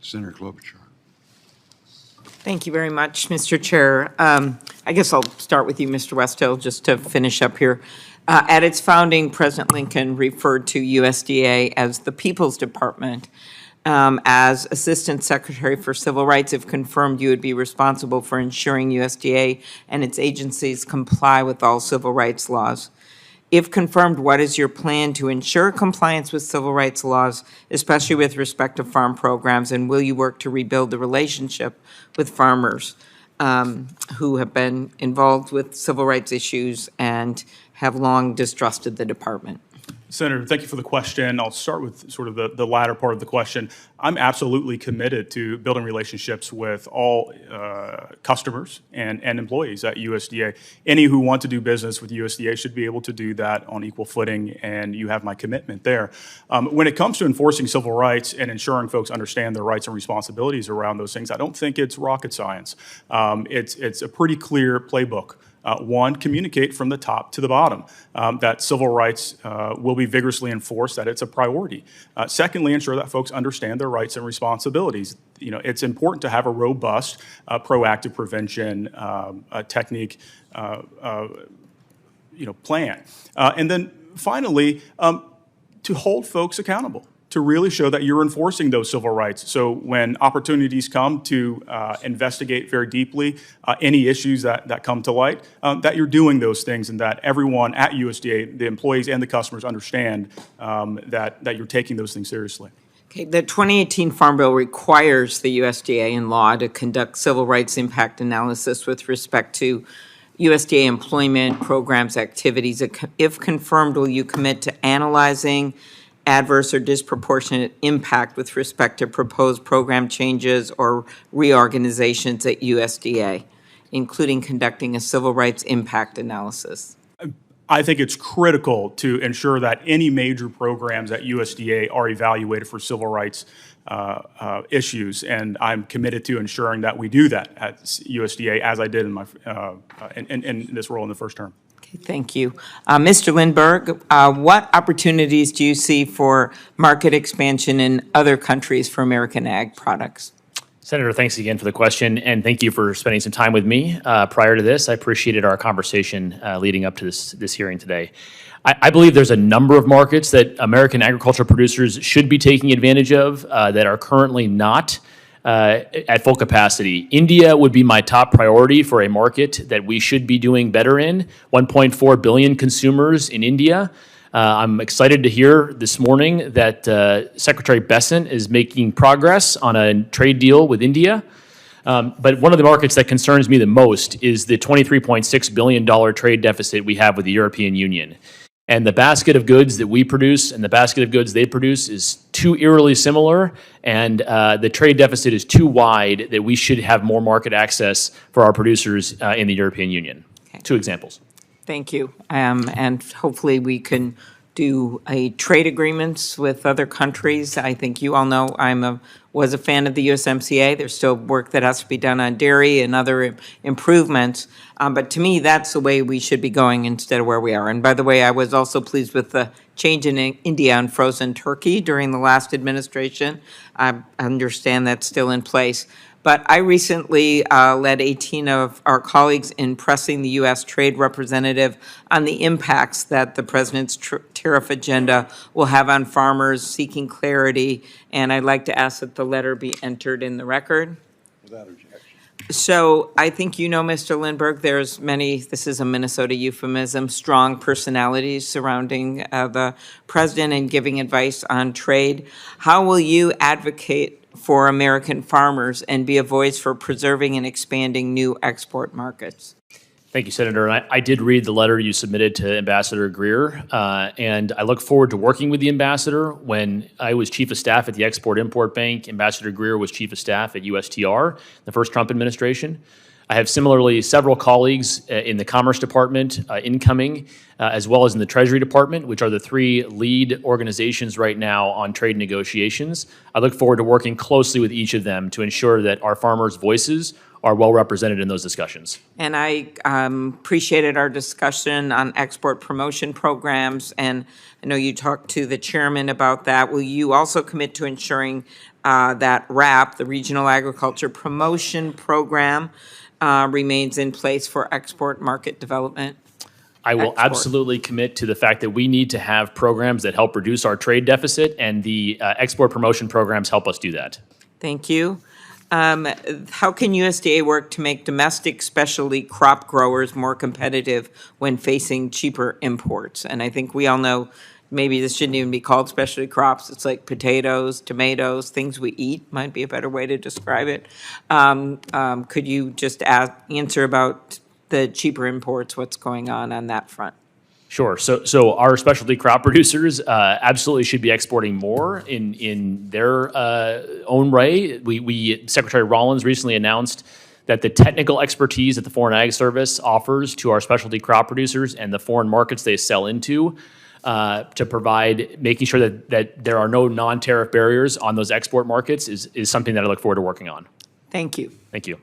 Senator Klobuchar. Thank you very much, Mr. Chair. I guess I'll start with you, Mr. Westhill, just to finish up here. At its founding, President Lincoln referred to USDA as the People's Department. As Assistant Secretary for Civil Rights, if confirmed, you would be responsible for ensuring USDA and its agencies comply with all civil rights laws. If confirmed, what is your plan to ensure compliance with civil rights laws, especially with respect to farm programs, and will you work to rebuild the relationship with farmers who have been involved with civil rights issues and have long distrusted the department? Senator, thank you for the question. I'll start with sort of the latter part of the question. I'm absolutely committed to building relationships with all customers and employees at USDA. Any who want to do business with USDA should be able to do that on equal footing, and you have my commitment there. When it comes to enforcing civil rights and ensuring folks understand their rights and responsibilities around those things, I don't think it's rocket science. It's a pretty clear playbook. One, communicate from the top to the bottom that civil rights will be vigorously enforced, that it's a priority. Secondly, ensure that folks understand their rights and responsibilities. You know, it's important to have a robust proactive prevention technique, plan. And then finally, to hold folks accountable, to really show that you're enforcing those civil rights. So when opportunities come to investigate very deeply any issues that come to light, that you're doing those things and that everyone at USDA, the employees and the customers understand that you're taking those things seriously. Okay, the 2018 Farm Bill requires the USDA in law to conduct civil rights impact analysis with respect to USDA employment programs activities. If confirmed, will you commit to analyzing adverse or disproportionate impact with respect to proposed program changes or reorganizations at USDA, including conducting a civil rights impact analysis? I think it's critical to ensure that any major programs at USDA are evaluated for civil rights issues, and I'm committed to ensuring that we do that at USDA, as I did in my in this role in the first term. Okay, thank you. Mr. Lindberg, what opportunities do you see for market expansion in other countries for American ag products? Senator, thanks again for the question, and thank you for spending some time with me prior to this. I appreciated our conversation leading up to this hearing today. I believe there's a number of markets that American agricultural producers should be taking advantage of that are currently not at full capacity. India would be my top priority for a market that we should be doing better in. 1.4 billion consumers in India. I'm excited to hear this morning that Secretary Besant is making progress on a trade deal with India. But one of the markets that concerns me the most is the $23.6 billion trade deficit we have with the European Union. And the basket of goods that we produce and the basket of goods they produce is too eerily similar, and the trade deficit is too wide that we should have more market access for our producers in the European Union. Okay. 2 examples. Thank you. And hopefully we can do trade agreements with other countries. I think you all know was a fan of the USMCA. There's still work that has to be done on dairy and other improvements. But to me, that's the way we should be going instead of where we are. And by the way, I was also pleased with the change in India on frozen turkey during the last administration. I understand that's still in place. But I recently led 18 of our colleagues in pressing the U.S. Trade Representative on the impacts that the President's tariff agenda will have on farmers seeking clarity, and I'd like to ask that the letter be entered in the record. Without objection. So I think you know, Mr. Lindberg, there's many, this is a Minnesota euphemism, strong personalities surrounding the President and giving advice on trade. How will you advocate for American farmers and be a voice for preserving and expanding new export markets? Thank you, Senator. I did read the letter you submitted to Ambassador Greer, and I look forward to working with the ambassador. When I was Chief of Staff at the Export-Import Bank, Ambassador Greer was Chief of Staff at USTR, the first Trump administration. I have similarly several colleagues in the Commerce Department, incoming, as well as in the Treasury Department, which are the 3 lead organizations right now on trade negotiations. I look forward to working closely with each of them to ensure that our farmers' voices are well represented in those discussions. And I appreciated our discussion on export promotion programs, and I know you talked to the chairman about that. Will you also commit to ensuring that RAP, the Regional Agriculture Promotion Program, remains in place for export market development? I will Export. absolutely commit to the fact that we need to have programs that help reduce our trade deficit, and the export promotion programs help us do that. Thank you. How can USDA work to make domestic specialty crop growers more competitive when facing cheaper imports? And I think we all know, maybe this shouldn't even be called specialty crops. It's like potatoes, tomatoes, things we eat might be a better way to describe it. Could you just answer about the cheaper imports, what's going on that front? Sure. So our specialty crop producers absolutely should be exporting more in their own right. Secretary Rollins recently announced that the technical expertise that the Foreign Ag Service offers to our specialty crop producers and the foreign markets they sell into to provide, making sure that there are no non-tariff barriers on those export markets is something that I look forward to working on. Thank you. Thank you.